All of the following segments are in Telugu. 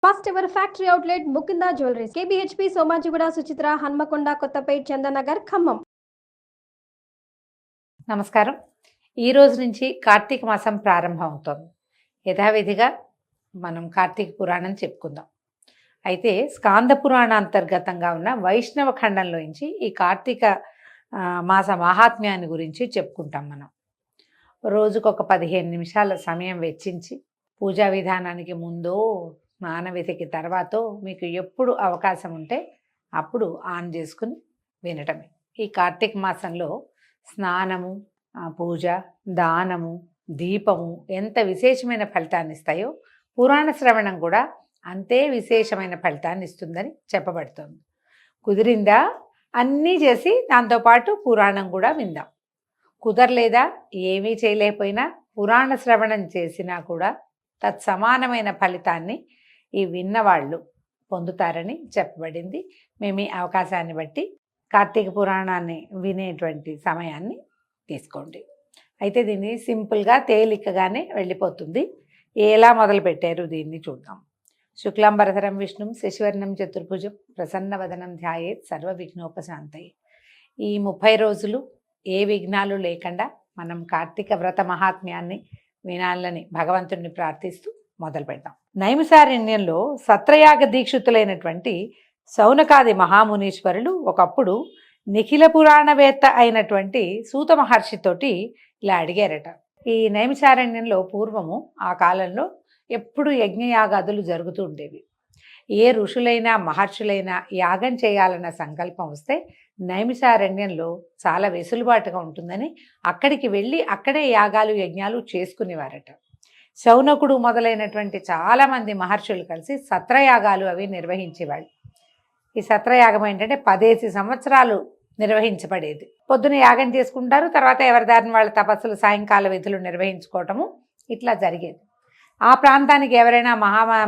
First ever factory outlet Mukunda jewelleries KBHP Somajiguda Suchitra Hanamkonda Kothapet Chandanagar Khammam. నమస్కారం. ఈ రోజు నుంచి కార్తీక మాసం ప్రారంభం అవుతోంది. యథావిధిగా మనం కార్తీక పురాణం చెప్పుకుందాం. అయితే స్కాంద పురాణ అంతర్గతంగా ఉన్న వైష్ణవ ఖండంలోంచి ఈ కార్తీక మాస మహాత్మ్యాన్ని గురించి చెప్పుకుంటాం. మనం రోజుకొక 15 నిమిషాల సమయం వెచ్చించి పూజా విధానానికి ముందో స్నానవిధికి తర్వాత మీకు ఎప్పుడు అవకాశం ఉంటే అప్పుడు ఆన్ చేసుకుని వినటమే. ఈ కార్తీక మాసంలో స్నానము, పూజ, దానము, దీపము ఎంత విశేషమైన ఫలితాన్ని ఇస్తాయో పురాణ శ్రవణం కూడా అంతే విశేషమైన ఫలితాన్ని ఇస్తుందని చెప్పబడుతుంది. కుదిరిందా అన్నీ చేసి దాంతోపాటు పురాణం కూడా విందాం. కుదరలేదా ఏమీ చేయలేకపోయినా పురాణ శ్రవణం చేసినా కూడా తత్సమానమైన ఫలితాన్ని ఈ విన్నవాళ్ళు పొందుతారని చెప్పబడింది. మేము ఈ అవకాశాన్ని బట్టి కార్తీక పురాణాన్ని వినేటువంటి సమయాన్ని తీసుకోండి. అయితే దీన్ని సింపుల్గా తేలికగానే వెళ్ళిపోతుంది. ఎలా మొదలు పెట్టారు దీన్ని చూద్దాం. శుక్లాంబరధరం విష్ణుం శశివర్ణం చతుర్భుజం ప్రసన్నవదనం ధ్యాయేత్ సర్వ విఘ్నోపశాంతయే. ఈ 30 రోజులు ఏ విఘ్నాలు లేకుండా మనం కార్తీక వ్రత మహాత్మ్యాన్ని వినాలని భగవంతుడిని ప్రార్థిస్తూ మొదలు పెడతాం. నైమిషారణ్యంలో సత్రయాగ దీక్షితులైనటువంటి శౌనకాది మహామునీశ్వరులు ఒకప్పుడు నిఖిల పురాణవేత్త అయినటువంటి సూత మహర్షితోటి ఇలా అడిగారట. ఈ నైమిషారణ్యంలో పూర్వము ఆ కాలంలో ఎప్పుడు యజ్ఞయాగాదులు జరుగుతూ ఉండేవి. ఏ ఋషులైనా మహర్షులైనా యాగం చేయాలన్న సంకల్పం వస్తే నైమిషారణ్యంలో చాలా వెసులుబాటుగా ఉంటుందని అక్కడికి వెళ్ళి అక్కడే యాగాలు యజ్ఞాలు చేసుకునేవారట. శౌనకుడు మొదలైనటువంటి చాలామంది మహర్షులు కలిసి సత్రయాగాలు అవి నిర్వహించేవాళ్ళు. ఈ సత్రయాగం ఏంటంటే 10 సంవత్సరాలు నిర్వహించబడేది. పొద్దున యాగం చేసుకుంటారు, తర్వాత ఎవరి దారిని వాళ్ళ తపస్సులు, సాయంకాల విధులు నిర్వహించుకోవటము ఇట్లా జరిగేది. ఆ ప్రాంతానికి ఎవరైనా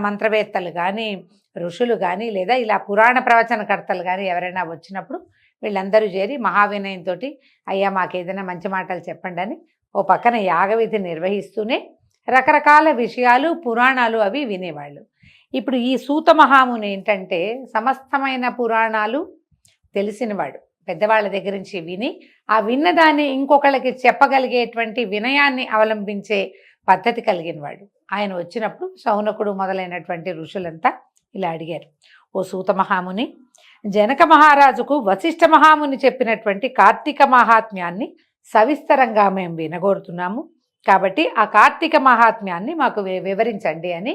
మంత్రవేత్తలు కానీ ఋషులు కానీ లేదా ఇలా పురాణ ప్రవచనకర్తలు కానీ ఎవరైనా వచ్చినప్పుడు వీళ్ళందరూ చేరి మహావినయంతో అయ్యా మాకేదైనా మంచి మాటలు చెప్పండి అని ఓ పక్కన యాగవిధి నిర్వహిస్తూనే రకరకాల విషయాలు పురాణాలు అవి వినేవాళ్ళు. ఇప్పుడు ఈ సూత మహాముని ఏంటంటే సమస్తమైన పురాణాలు తెలిసినవాడు. పెద్దవాళ్ళ దగ్గర నుంచి విని ఆ విన్నదాన్ని ఇంకొకళ్ళకి చెప్పగలిగేటువంటి వినయాన్ని అవలంబించే పద్ధతి కలిగినవాడు. ఆయన వచ్చినప్పుడు శౌనకుడు మొదలైనటువంటి ఋషులంతా ఇలా అడిగారు. ఓ సూత మహాముని, జనక మహారాజుకు వశిష్ఠ మహాముని చెప్పినటువంటి కార్తీక మహాత్మ్యాన్ని సవిస్తరంగా మేము వినగోరుతున్నాము. కాబట్టి ఆ కార్తీక మహాత్మ్యాన్ని మాకు వివరించండి అని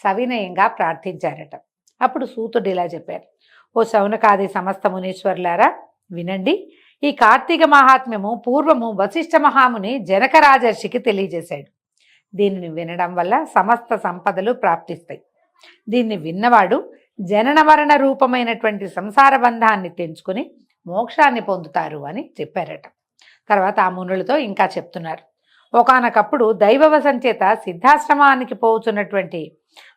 సవినయంగా ప్రార్థించారట. అప్పుడు సూతుడు ఇలా చెప్పారు. ఓ శౌనకాది సమస్త మునీశ్వరులారా వినండి. ఈ కార్తీక మహాత్మ్యము పూర్వము వశిష్ఠ మహాముని జనక రాజర్షికి తెలియజేశాడు. దీనిని వినడం వల్ల సమస్త సంపదలు ప్రాప్తిస్తాయి. దీన్ని విన్నవాడు జనన మరణ రూపమైనటువంటి సంసార బంధాన్ని తెంచుకుని మోక్షాన్ని పొందుతారు అని చెప్పారట. తర్వాత ఆ మునులతో ఇంకా చెప్తున్నారు. ఒకానొకప్పుడు దైవవశం చేత సిద్ధాశ్రమానికి పోతున్నటువంటి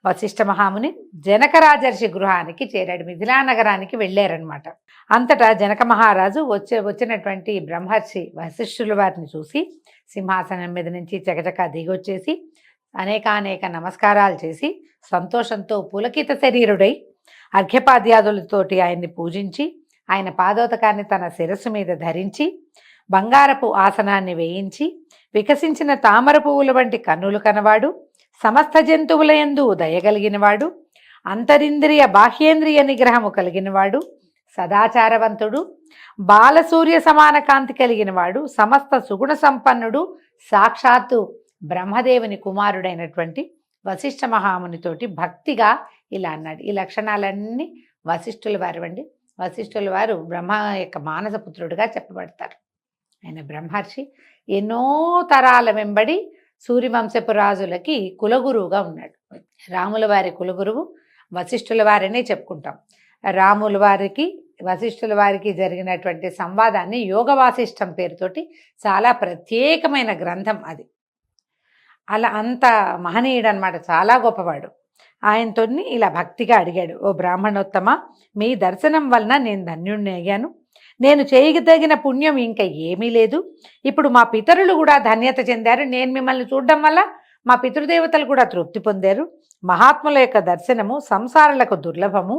వశిష్ఠ మహాముని జనక రాజర్షి గృహానికి చేరాడు. మిథిలా నగరానికి వెళ్ళారనమాట. అంతటా జనక మహారాజు వచ్చినటువంటి బ్రహ్మర్షి వశిష్ఠుల వారిని చూసి సింహాసనం మీద నుంచి చకచక దిగొచ్చేసి అనేకానేక నమస్కారాలు చేసి సంతోషంతో పులకిత శరీరుడై అర్ఘ్యపాద్యాదులతోటి ఆయన్ని పూజించి ఆయన పాదోదకాన్ని తన శిరస్సు మీద ధరించి బంగారపు ఆసనాన్ని వేయించి వికసించిన తామర పువ్వుల వంటి కన్నులు కనవాడు, సమస్త జంతువుల యందు దయగలిగినవాడు, అంతరింద్రియ బాహ్యేంద్రియ నిగ్రహము కలిగినవాడు, సదాచారవంతుడు, బాలసూర్య సమాన కాంతి కలిగినవాడు, సమస్త సుగుణ సంపన్నుడు, సాక్షాత్తు బ్రహ్మదేవుని కుమారుడైనటువంటి వశిష్ఠ మహామునితోటి భక్తిగా ఇలా అన్నాడు. ఈ లక్షణాలన్నీ వశిష్ఠుల వారు అండి. వశిష్ఠుల వారు బ్రహ్మ యొక్క మానసపుత్రుడిగా చెప్పబడతారు. ఆయన బ్రహ్మర్షి. ఎన్నో తరాల వెంబడి సూర్యవంశపు రాజులకి కులగురువుగా ఉన్నాడు. రాముల వారి కులగురువు వశిష్ఠుల వారినే చెప్పుకుంటాం. రాముల వారికి వశిష్ఠుల వారికి జరిగినటువంటి సంవాదాన్ని యోగ వాసిష్టం పేరుతోటి చాలా ప్రత్యేకమైన గ్రంథం అది. అలా అంత మహనీయుడు అనమాట, చాలా గొప్పవాడు. ఆయనతో ఇలా భక్తిగా అడిగాడు. ఓ బ్రాహ్మణోత్తమ, మీ దర్శనం వలన నేను ధన్యుణ్ణి అయ్యాను. నేను చేయదగిన పుణ్యం ఇంకా ఏమీ లేదు. ఇప్పుడు మా పితరులు కూడా ధన్యత చెందారు. నేను మిమ్మల్ని చూడడం వల్ల మా పితృదేవతలు కూడా తృప్తి పొందారు. మహాత్ముల యొక్క దర్శనము సంసారులకు దుర్లభము.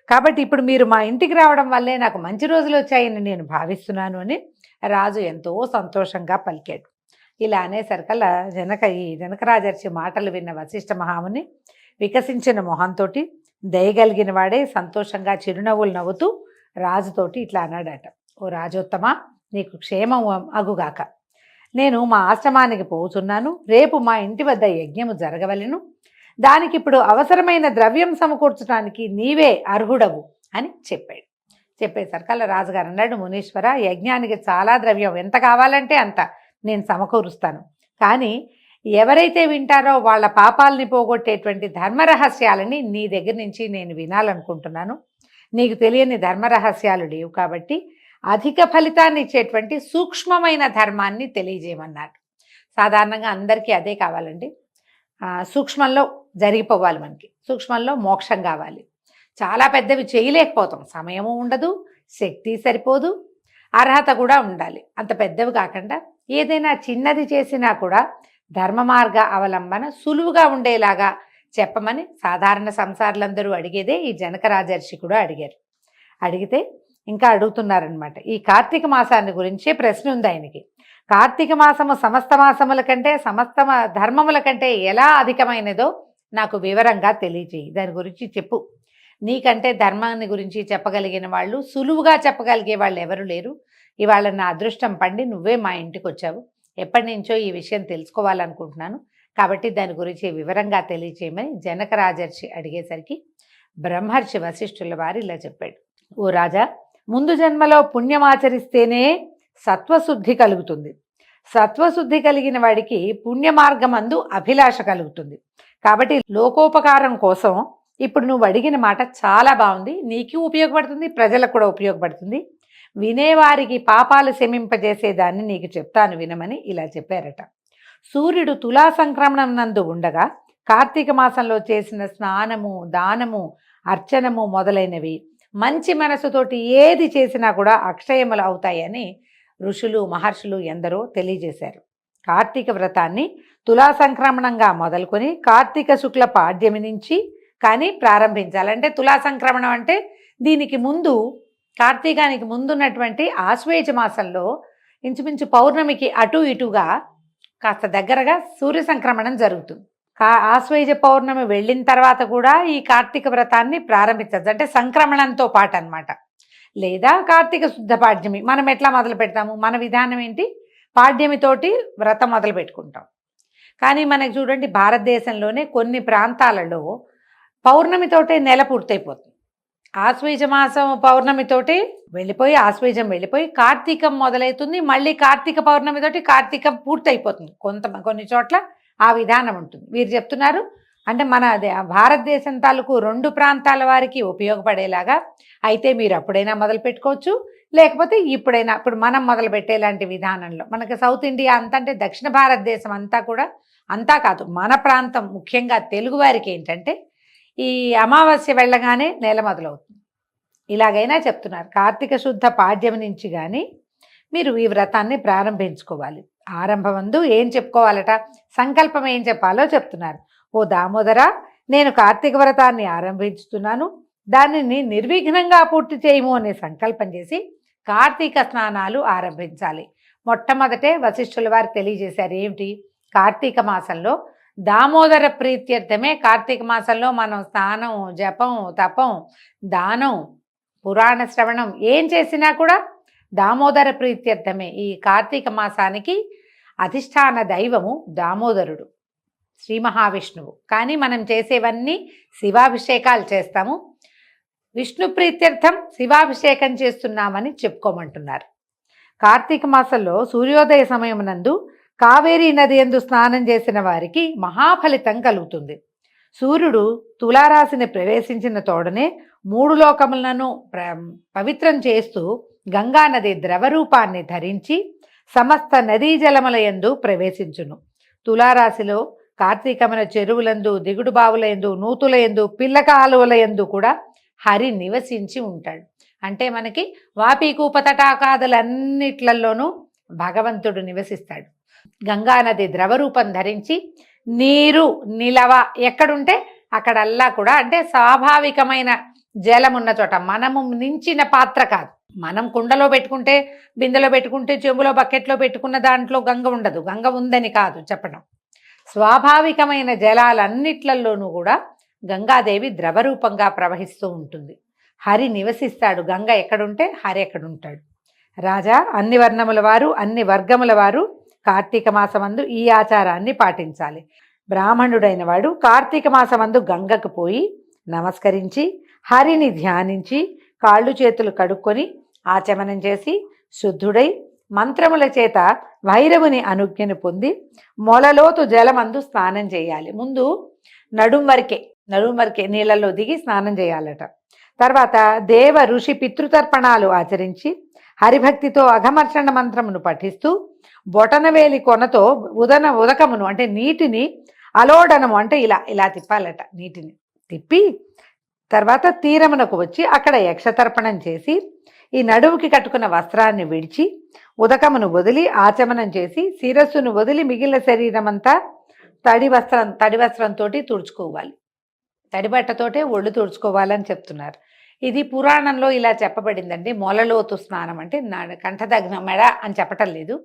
కాబట్టి ఇప్పుడు మీరు మా ఇంటికి రావడం వల్లే నాకు మంచి రోజులు వచ్చాయని నేను భావిస్తున్నాను అని రాజు ఎంతో సంతోషంగా పలికాడు. ఇలా అనేసరికల్లా ఈ జనకరాజర్షి మాటలు విన్న వశిష్ఠ మహాముని వికసించిన మొహంతో దయగలిగిన వాడే సంతోషంగా చిరునవ్వులు నవ్వుతూ రాజుతోటి ఇట్లా అన్నాడట, ఓ రాజోత్తమ, నీకు క్షేమం అగుగాక. నేను మా ఆశ్రమానికి పోతున్నాను. రేపు మా ఇంటి వద్ద యజ్ఞము జరగవలెను. దానికి ఇప్పుడు అవసరమైన ద్రవ్యం సమకూర్చడానికి నీవే అర్హుడవు అని చెప్పాడు. చెప్పేసరికల్లా రాజుగారు అన్నాడు, మునీశ్వర, యజ్ఞానికి చాలా ద్రవ్యం ఎంత కావాలంటే అంత నేను సమకూరుస్తాను. కానీ ఎవరైతే వింటారో వాళ్ళ పాపాలని పోగొట్టేటువంటి ధర్మరహస్యాలని నీ దగ్గర నుంచి నేను వినాలనుకుంటున్నాను. నీకు తెలియని ధర్మరహస్యాలు లేవు కాబట్టి అధిక ఫలితాన్ని ఇచ్చేటువంటి సూక్ష్మమైన ధర్మాన్ని తెలియజేయమన్నాడు. సాధారణంగా అందరికీ అదే కావాలండి. సూక్ష్మంలో జరిగిపోవాలి, మనకి సూక్ష్మంలో మోక్షం కావాలి. చాలా పెద్దవి చేయలేకపోతాం, సమయము ఉండదు, శక్తి సరిపోదు, అర్హత కూడా ఉండాలి. అంత పెద్దవి కాకుండా ఏదైనా చిన్నది చేసినా కూడా ధర్మ మార్గ అవలంబన సులువుగా ఉండేలాగా చెప్పమని సాధారణ సంసారులందరూ అడిగేదే ఈ జనకరాజర్షి కూడా అడిగారు. అడిగితే ఇంకా అడుగుతున్నారనమాట. ఈ కార్తీక మాసాన్ని గురించే ప్రశ్న ఉంది ఆయనకి. కార్తీక మాసము సమస్త మాసముల కంటే సమస్త ధర్మముల కంటే ఎలా అధికమైనదో నాకు వివరంగా తెలియజేయి, దాని గురించి చెప్పు. నీకంటే ధర్మాన్ని గురించి చెప్పగలిగిన వాళ్ళు, సులువుగా చెప్పగలిగే వాళ్ళు ఎవరు లేరు. ఇవాళ నా అదృష్టం పండి నువ్వే మా ఇంటికి వచ్చావు. ఎప్పటి నుంచో ఈ విషయం తెలుసుకోవాలనుకుంటున్నాను, కాబట్టి దాని గురించి వివరంగా తెలియచేయమని జనకరాజర్షి అడిగేసరికి బ్రహ్మర్షి వశిష్ఠుల వారు ఇలా చెప్పాడు, ఓ రాజా, ముందు జన్మలో పుణ్యమాచరిస్తేనే సత్వశుద్ధి కలుగుతుంది. సత్వశుద్ధి కలిగిన వాడికి పుణ్యమార్గమందు అభిలాష కలుగుతుంది. కాబట్టి లోకోపకారం కోసం ఇప్పుడు నువ్వు అడిగిన మాట చాలా బాగుంది, నీకు ఉపయోగపడుతుంది, ప్రజలకు కూడా ఉపయోగపడుతుంది. వినేవారికి పాపాలు శమింపజేసేదాన్ని నీకు చెప్తాను వినమని ఇలా చెప్పారట. సూర్యుడు తులా సంక్రమణం నందు ఉండగా కార్తీక మాసంలో చేసిన స్నానము, దానము, అర్చనము మొదలైనవి మంచి మనసుతోటి ఏది చేసినా కూడా అక్షయములు అవుతాయని ఋషులు, మహర్షులు ఎందరో తెలియజేశారు. కార్తీక వ్రతాన్ని తులా సంక్రమణంగా మొదలుకొని కార్తీక శుక్ల పాడ్యమి నుంచి కానీ ప్రారంభించాలంటే, తులా సంక్రమణం అంటే దీనికి ముందు, కార్తీకానికి ముందున్నటువంటి ఆశ్వేజ మాసంలో ఇంచుమించు పౌర్ణమికి అటు ఇటుగా కాస్త దగ్గరగా సూర్య సంక్రమణం జరుగుతుంది. ఆశ్వేజ పౌర్ణమి వెళ్ళిన తర్వాత కూడా ఈ కార్తీక వ్రతాన్ని ప్రారంభించచ్చు, అంటే సంక్రమణంతో పాటు అన్నమాట. లేదా కార్తీక శుద్ధ పాడ్యమి మనం ఎట్లా మొదలు పెడతాము, మన విధానం ఏంటి, పాడ్యమితోటి వ్రతం మొదలు పెట్టుకుంటాం. కానీ మనకి చూడండి, భారతదేశంలోనే కొన్ని ప్రాంతాలలో పౌర్ణమితోటే నెల పూర్తయిపోతుంది. ఆశ్వేజ మాసం పౌర్ణమితోటి వెళ్ళిపోయి, ఆశ్వేజం వెళ్ళిపోయి కార్తీకం మొదలవుతుంది, మళ్ళీ కార్తీక పౌర్ణమితోటి కార్తీకం పూర్తయిపోతుంది. కొన్ని చోట్ల ఆ విధానం ఉంటుంది. వీరు చెప్తున్నారు అంటే మన భారతదేశం తాలూకు 2 ప్రాంతాల వారికి ఉపయోగపడేలాగా అయితే మీరు అప్పుడైనా మొదలు పెట్టుకోవచ్చు, లేకపోతే ఇప్పుడైనా, ఇప్పుడు మనం మొదలు పెట్టేలాంటి విధానంలో. మనకి సౌత్ ఇండియా అంతా అంటే దక్షిణ భారతదేశం అంతా కూడా, అంతా కాదు మన ప్రాంతం ముఖ్యంగా తెలుగు వారికి ఏంటంటే ఈ అమావాస్య వెళ్ళగానే నెల మొదలవుతుంది. ఇలాగైనా చెప్తున్నారు, కార్తీక శుద్ధ పాడ్యమి నుంచి కానీ మీరు ఈ వ్రతాన్ని ప్రారంభించుకోవాలి. ఆరంభమందు ఏం చెప్పుకోవాలట, సంకల్పం ఏం చెప్పాలో చెప్తున్నారు. ఓ దామోదర, నేను కార్తీక వ్రతాన్ని ఆరంభించుతున్నాను, దానిని నిర్విఘ్నంగా పూర్తి చేయము అనే సంకల్పం చేసి కార్తీక స్నానాలు ఆరంభించాలి. మొట్టమొదటే వశిష్ఠుల వారు తెలియజేశారు ఏమిటి, కార్తీక మాసంలో దామోదర ప్రీత్యర్థమే కార్తీక మాసంలో మనం స్నానం, జపం, తపం, దానం, పురాణ శ్రవణం ఏం చేసినా కూడా దామోదర ప్రీత్యర్థమే. ఈ కార్తీక మాసానికి అధిష్టాన దైవము దామోదరుడు, శ్రీ మహావిష్ణువు. కానీ మనం చేసేవన్నీ శివాభిషేకాలు చేస్తాము, విష్ణు ప్రీత్యర్థం శివాభిషేకం చేస్తున్నామని చెప్పుకోమంటున్నారు. కార్తీక మాసంలో సూర్యోదయ సమయం నందు కావేరీ నది యందు స్నానం చేసిన వారికి మహాఫలితం కలుగుతుంది. సూర్యుడు తులారాశిని ప్రవేశించిన తోడనే 3 లోకములను పవిత్రం చేస్తూ గంగానది ద్రవరూపాన్ని ధరించి సమస్త నదీ జలముల యందు ప్రవేశించును. తులారాశిలో కార్తీకమున చెరువులందు, దిగుడు బావుల యందు, నూతుల యందు, పిల్ల కాలువల యందు కూడా హరి నివసించి ఉంటాడు. అంటే మనకి వాపీకూప తటాకాదులన్నిట్లలోనూ భగవంతుడు నివసిస్తాడు. గంగానది ద్రవరూపం ధరించి నీరు నిలవ ఎక్కడుంటే అక్కడల్లా కూడా, అంటే స్వాభావికమైన జలం ఉన్న చోట, మనము నించిన పాత్ర కాదు. మనం కుండలో పెట్టుకుంటే, బిందెలో పెట్టుకుంటే, చెంబులో బకెట్లో పెట్టుకున్న దాంట్లో గంగ ఉండదు. గంగ ఉందని కాదు చెప్పడం. స్వాభావికమైన జలాలన్నిట్లలోనూ కూడా గంగాదేవి ద్రవరూపంగా ప్రవహిస్తూ ఉంటుంది. హరి నివసిస్తాడు. గంగ ఎక్కడుంటే హరి ఎక్కడుంటాడు. రాజా, అన్ని వర్ణముల వారు, అన్ని వర్గముల వారు కార్తీక మాసమందు ఈ ఆచారాన్ని పాటించాలి. బ్రాహ్మణుడైన వాడు కార్తీక మాసమందు గంగకు పోయి నమస్కరించి హరిని ధ్యానించి కాళ్ళు చేతులు కడుక్కొని ఆచమనం చేసి శుద్ధుడై మంత్రముల చేత భైరవుని అనుజ్ఞను పొంది మొలలోతు జలమందు స్నానం చేయాలి. ముందు నడుం వరకే నీళ్ళల్లో దిగి స్నానం చేయాలట. తర్వాత దేవ ఋషి పితృతర్పణాలు ఆచరించి హరిభక్తితో అఘమర్షణ మంత్రమును పఠిస్తూ బొటనవేలి కొనతో ఉదకమును అంటే నీటిని అలోడనము అంటే ఇలా తిప్పాలట. నీటిని తిప్పి తర్వాత తీరమునకు వచ్చి అక్కడ యక్షతర్పణం చేసి ఈ నడువుకి కట్టుకున్న వస్త్రాన్ని విడిచి ఉదకమును వదిలి ఆచమనం చేసి శిరస్సును వదిలి మిగిలిన శరీరం అంతా తడి వస్త్రంతో తుడుచుకోవాలి. తడిబట్టతోటే ఒళ్ళు తుడుచుకోవాలని చెప్తున్నారు. ఇది పురాణంలో ఇలా చెప్పబడిందండి. మొలలోతు స్నానం అంటే కంఠదగ్న మెడ అని చెప్పటం లేదు.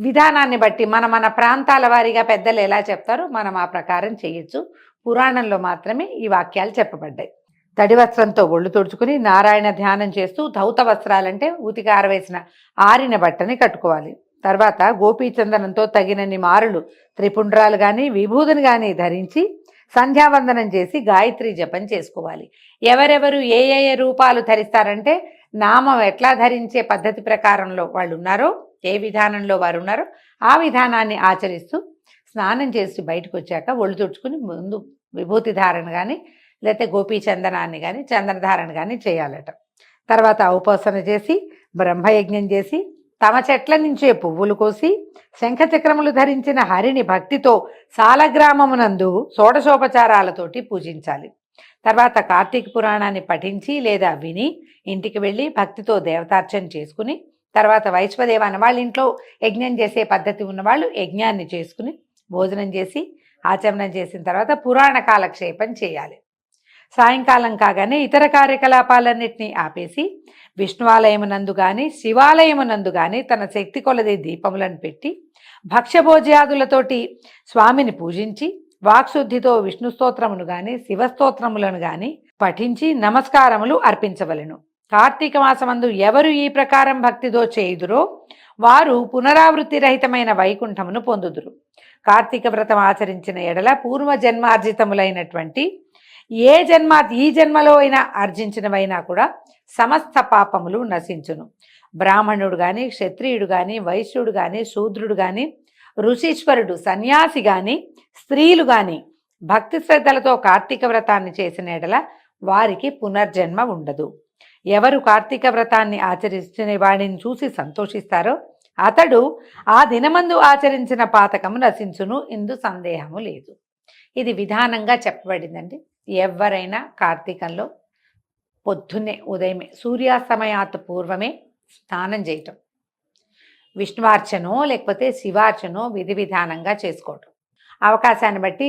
విధానాన్ని బట్టి మన ప్రాంతాల వారీగా పెద్దలు ఎలా చెప్తారో మనం ఆ ప్రకారం చేయొచ్చు. పురాణంలో మాత్రమే ఈ వాక్యాలు చెప్పబడ్డాయి. తడి వస్త్రంతో ఒళ్ళు తుడుచుకుని నారాయణ ధ్యానం చేస్తూ ధౌత వస్త్రాలంటే ఉతికి ఆరవేసిన ఆరిన బట్టని కట్టుకోవాలి. తర్వాత గోపీచందనంతో తగినన్ని మారులు త్రిపుండ్రాలు కానీ విభూతిని కానీ ధరించి సంధ్యావందనం చేసి గాయత్రి జపం చేసుకోవాలి. ఎవరెవరు ఏ రూపాలు ధరిస్తారంటే నామం ఎట్లా ధరించే పద్ధతి ప్రకారంలో వాళ్ళు ఉన్నారో, ఏ విధానంలో వారు ఉన్నారో ఆ విధానాన్ని ఆచరిస్తూ స్నానం చేసి బయటకు వచ్చాక ఒళ్ళు తుడుచుకుని ముందు విభూతి ధారణ కానీ లేకపోతే గోపీ చందనాన్ని కానీ చందనధారణ కానీ చేయాలట. తర్వాత ఔపాసన చేసి బ్రహ్మయజ్ఞం చేసి తమ చెట్ల నుంచే పువ్వులు కోసి శంఖచక్రములు ధరించిన హరిని భక్తితో సాలగ్రామమునందు షోడశోపచారాలతోటి పూజించాలి. తర్వాత కార్తీక పురాణాన్ని పఠించి లేదా విని ఇంటికి వెళ్ళి భక్తితో దేవతార్చన చేసుకుని తర్వాత వైశ్వదేవాన్ని వాళ్ళ ఇంట్లో యజ్ఞం చేసే పద్ధతి ఉన్నవాళ్ళు యజ్ఞాన్ని చేసుకుని భోజనం చేసి ఆచమనం చేసిన తర్వాత పురాణ కాలక్షేపం చేయాలి. సాయంకాలం కాగానే ఇతర కార్యకలాపాలన్నింటినీ ఆపేసి విష్ణువాలయమునందు కానీ శివాలయమునందు కానీ తన శక్తి కొలది దీపములను పెట్టి భక్ష్యభోజ్యాదులతోటి స్వామిని పూజించి వాక్శుద్ధితో విష్ణు స్తోత్రమును కానీ శివస్తోత్రములను కానీ పఠించి నమస్కారములు అర్పించవలెను. కార్తీక మాసమందు ఎవరు ఈ ప్రకారం భక్తితో చేయుదురో వారు పునరావృత్తి రహితమైన వైకుంఠమును పొందుదురు. కార్తీక వ్రతం ఆచరించిన ఎడల పూర్వజన్మార్జితములైనటువంటి ఈ జన్మలో అయినా ఆర్జించినవైనా కూడా సమస్త పాపములు నశించును. బ్రాహ్మణుడు కానీ క్షత్రియుడు కానీ వైశ్యుడు కానీ శూద్రుడు కానీ ఋషీశ్వరుడు సన్యాసి కానీ స్త్రీలు కానీ భక్తి శ్రద్ధలతో కార్తీక వ్రతాన్ని చేసిన ఎడల వారికి పునర్జన్మ ఉండదు. ఎవరు కార్తీక వ్రతాన్ని ఆచరించిన వాడిని చూసి సంతోషిస్తారో అతడు ఆ దినమందు ఆచరించిన పాతకము నశించును, ఇందు సందేహము లేదు. ఇది విధానంగా చెప్పబడిందండి. ఎవరైనా కార్తీకంలో పొద్దున్నే ఉదయమే సూర్యాస్తమయాత్ పూర్వమే స్నానం చేయటం, విష్ణువార్చనో లేకపోతే శివార్చనో విధి విధానంగా చేసుకోవటం. అవకాశాన్ని బట్టి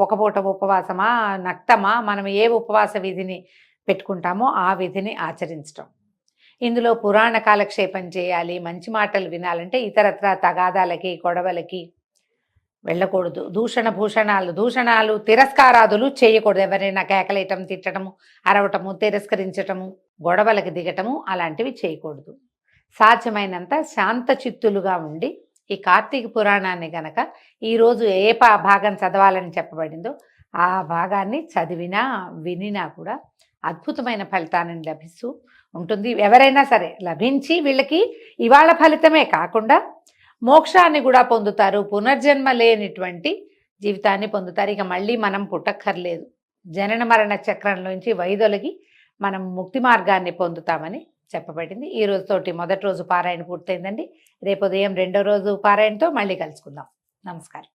ఒక పూట ఉపవాసమా నక్తమా మనం ఏ ఉపవాస విధిని పెట్టుకుంటామో ఆ విధిని ఆచరించటం. ఇందులో పురాణ కాలక్షేపం చేయాలి, మంచి మాటలు వినాలంటే ఇతరత్ర తగాదాలకి గొడవలకి వెళ్ళకూడదు. దూషణాలు తిరస్కారాదులు చేయకూడదు. ఎవరైనా కేకలేయటం, తిట్టడము, అరవటము, తిరస్కరించటము, గొడవలకి దిగటము అలాంటివి చేయకూడదు. సాధ్యమైనంత శాంత చిత్తులుగా ఉండి ఈ కార్తీక పురాణాన్ని గనక ఈరోజు ఏ భాగం చదవాలని చెప్పబడిందో ఆ భాగాన్ని చదివినా వినినా కూడా అద్భుతమైన ఫలితాన్ని లభిస్తూ ఉంటుంది. ఎవరైనా సరే లభించి వీళ్ళకి ఇవాళ ఫలితమే కాకుండా మోక్షాన్ని కూడా పొందుతారు, పునర్జన్మ లేనిటువంటి జీవితాన్ని పొందుతారు. ఇక మళ్ళీ మనం పుట్టక్కర్లేదు. జనన మరణ చక్రంలోంచి వైదొలగి మనం ముక్తి మార్గాన్ని పొందుతామని చెప్పబడింది. ఈ రోజుతోటి మొదటి రోజు పారాయణ పూర్తయిందండి. రేపు ఉదయం రెండో రోజు పారాయణతో మళ్ళీ కలుసుకుందాం. నమస్కారం.